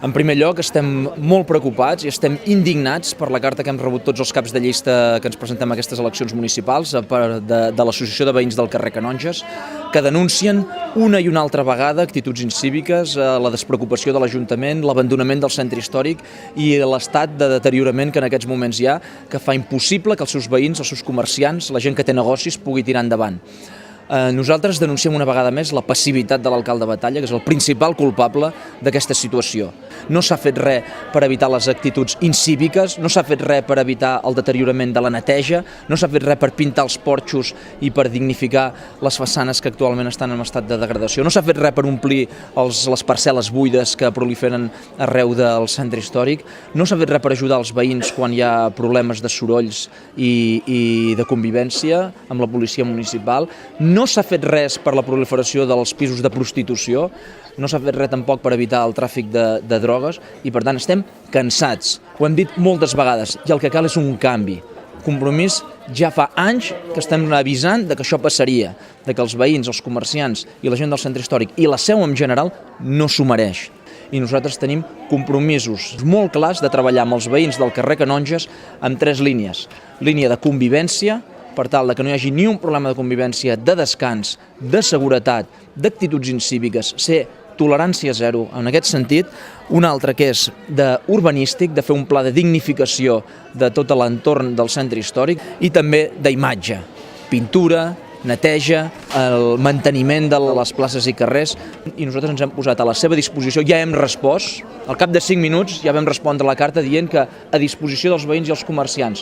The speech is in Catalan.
En primer lloc, estem molt preocupats i estem indignats per la carta que hem rebut tots els caps de llista que ens presentem a aquestes eleccions municipals de l'Associació de Veïns del carrer Canonges, que denuncien una i una altra vegada actituds incíviques, la despreocupació de l'Ajuntament, l'abandonament del centre històric i l'estat de deteriorament que en aquests moments hi ha, que fa impossible que els seus veïns, els seus comerciants, la gent que té negocis pugui tirar endavant. Nosaltres denunciem una vegada més la passivitat de l'alcalde Batalla, que és el principal culpable d'aquesta situació. No s'ha fet res per evitar les actituds incíviques, no s'ha fet res per evitar el deteriorament de la neteja, no s'ha fet res per pintar els porxos i per dignificar les façanes que actualment estan en estat de degradació, no s'ha fet res per omplir les parcel·les buides que proliferen arreu del centre històric, no s'ha fet res per ajudar els veïns quan hi ha problemes de sorolls i de convivència amb la policia municipal, no s'ha fet res per la proliferació dels pisos de prostitució, no s'ha fet res tampoc per evitar el tràfic de drogues i per tant estem cansats. Ho hem dit moltes vegades i el que cal és un canvi. Compromís ja fa anys que estem avisant de que això passaria, de que els veïns, els comerciants i la gent del centre històric i la seu en general no s'ho mereix. I nosaltres tenim compromisos molt clars de treballar amb els veïns del carrer Canonges en 3 línies. Línia de convivència, per tal que no hi hagi ni un problema de convivència, de descans, de seguretat, d'actituds incíviques, ser tolerància zero en aquest sentit. Un altre que és d'urbanístic, de fer un pla de dignificació de tot l'entorn del centre històric i també d'imatge, pintura, neteja, el manteniment de les places i carrers, i nosaltres ens hem posat a la seva disposició, ja hem respost, al cap de 5 minuts ja vam respondre la carta dient que a disposició dels veïns i els comerciants.